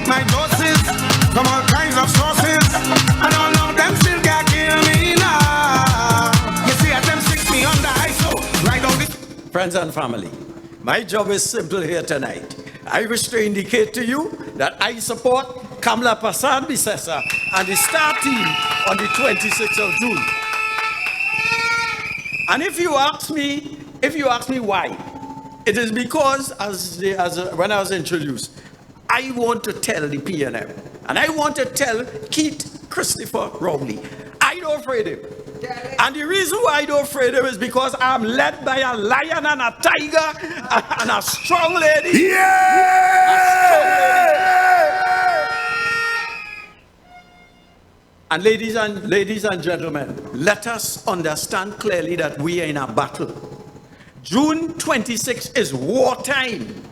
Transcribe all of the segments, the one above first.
my doses from all kinds of sources, and all of them still can't kill me now. You see, at them 6 me on the ISO, right on this. Friends and family, my job is simple here tonight. I wish to indicate to you that I support Kamala Persad-Bissessar and the star team on the 26th of June. And if you ask me why, it is because when I was introduced, I want to tell the PNM, and I want to tell Keith Christopher Rowley, I don't afraid him. And the reason why I don't afraid him is because I'm led by a lion and a tiger and a strong lady. Yeah! And ladies and gentlemen, let us understand clearly that we are in a battle. June 26 is wartime.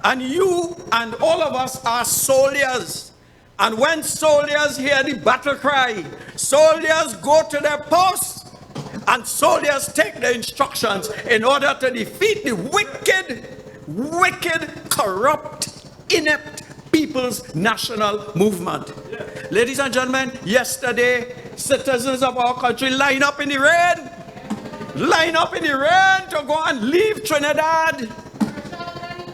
And you and all of us are soldiers. And when soldiers hear the battle cry, soldiers go to their posts. And soldiers take the instructions in order to defeat the wicked, corrupt, inept People's National Movement. Yeah. Ladies and gentlemen, yesterday, citizens of our country line up in the rain to go and leave Trinidad.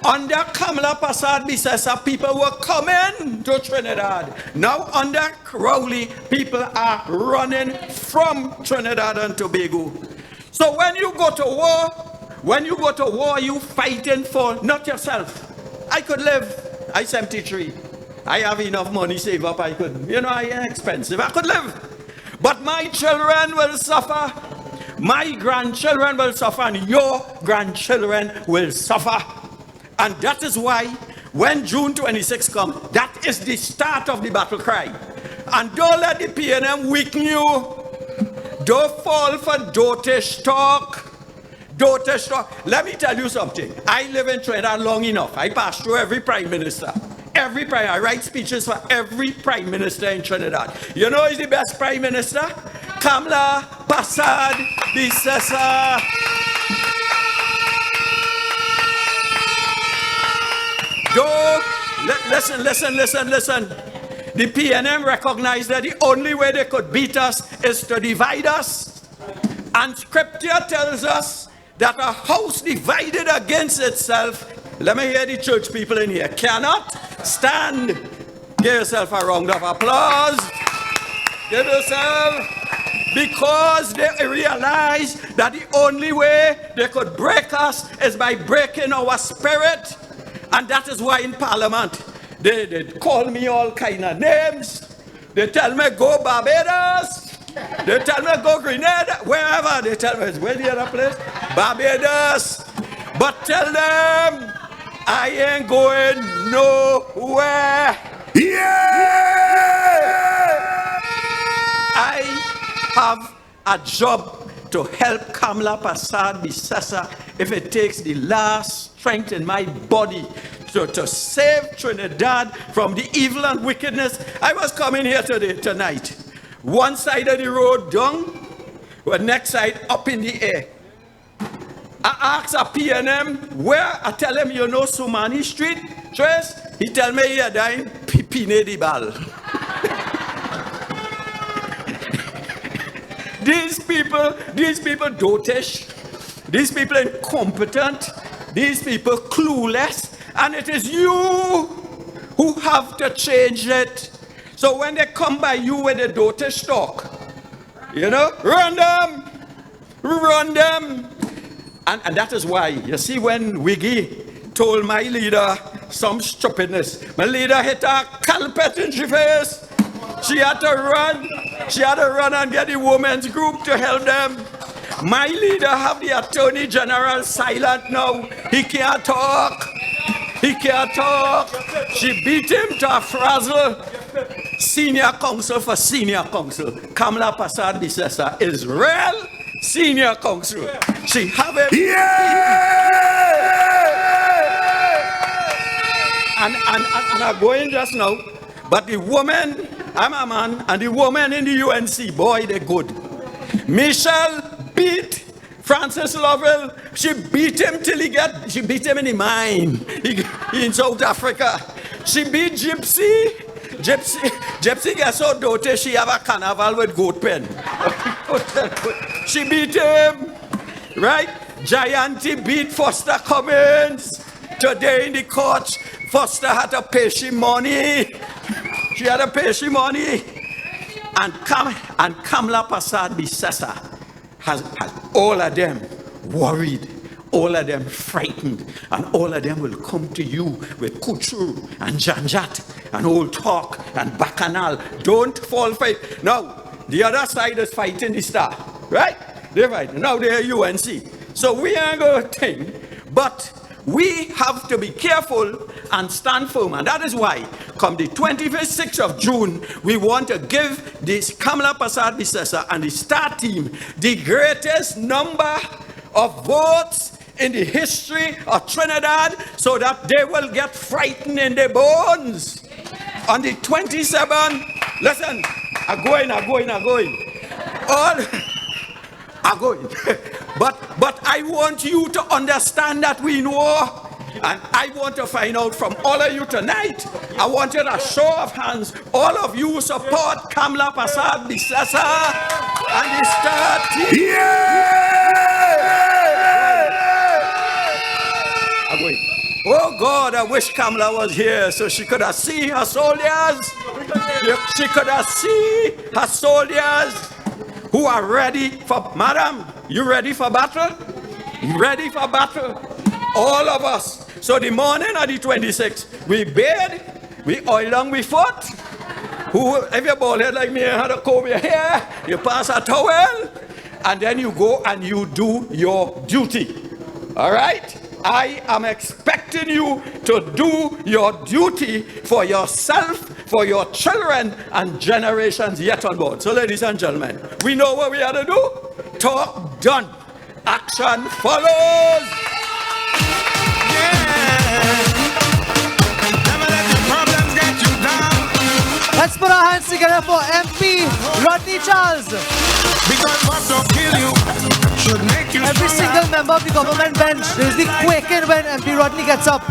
Under Kamala Persad-Bissessar, people were coming to Trinidad. Now under Rowley, people are running from Trinidad and Tobago. So when you go to war, you fighting for not yourself. I could live. I'm 73. I have enough money saved up. I could, I am expensive. I could live. But my children will suffer. My grandchildren will suffer, and your grandchildren will suffer. And that is why when June 26 comes, that is the start of the battle cry. And don't let the PNM weaken you. Don't fall for dotish talk. Let me tell you something. I live in Trinidad long enough. I pass through every prime minister. I write speeches for every prime minister in Trinidad. You know who's the best prime minister? Kamala Persad-Bissessar. Listen. The PNM recognized that the only way they could beat us is to divide us. And scripture tells us that a house divided against itself, let me hear the church people in here, cannot stand. Give yourself a round of applause. Give yourself, because they realize that the only way they could break us is by breaking our spirit. And that is why in Parliament, they call me all kind of names. They tell me go Barbados. They tell me go Grenada, wherever. They tell me, where's the other place? Barbados. But tell them, I ain't going nowhere. Yeah! I have a job to help Kamala Persad-Bissessar if it takes the last strength in my body to save Trinidad from the evil and wickedness. I was coming here tonight. One side of the road down, the next side up in the air. I asked a PNM where. I tell him, you know Sumanie Street, Trace? He tell me you're dying Pipine di Bal. These people dotish, these people incompetent, these people clueless, and it is you who have to change it. So when they come by you with a dotish talk, run them. And that is why, you see, when Wiggy told my leader some stupidness, my leader hit her carpet in her face. She had to run and get the women's group to help them. My leader have the Attorney General silent now. He can't talk. She beat him to a frazzle. Senior counsel for senior counsel. Kamala Persad-Bissessar is real senior counsel. She have him. Yeah! And I'm going just now. But the woman, I'm a man, and the woman in the UNC, boy, they're good. Michelle beat Francis Lovell. She beat him till she beat him in the mine. He in South Africa. She beat Gypsy. Gypsy gets so doted she have a carnival with goat pen. She beat him. Right? Gianti beat Foster Cummins. Today in the court, Foster had to pay she money. She had to pay she money. And Kamla Prasad Bisesa has all of them worried, all of them frightened, and all of them will come to you with kuchu and janjat and old talk and bacchanal. Don't fall for it. Now, the other side is fighting the star, right? They're fighting. Now they're UNC. So we ain't going to think, but we have to be careful and stand firm. And that is why, come the 26th of June, we want to give this Kamla Prasad Bisesa and the star team the greatest number of votes in the history of Trinidad so that they will get frightened in their bones. On the 27th, listen, I'm going. All are going. But I want you to understand that we know. And I want to find out from all of you tonight. I want you to show of hands. All of you support Kamla Prasad Bisesa and the star team. I'm going. Oh God, I wish Kamla was here so she could have seen her soldiers. She could have seen her soldiers who are ready for, madam, you ready for battle? You ready for battle? All of us. So the morning of the 26th, we bathe, we oil down we foot. Who, if you're bald head like me and had a comb your hair, you pass a towel, and then you go and you do your duty. All right? I am expecting you to do your duty for yourself, for your children, and generations yet unborn. So ladies and gentlemen, we know what we have to do. Talk done. Action follows. Never let your problems get you down. Let's put our hands together for MP Rodney Charles. Because what don't kill you should make you Every stronger. single member of the government bench is the quaking when MP Rodney gets up.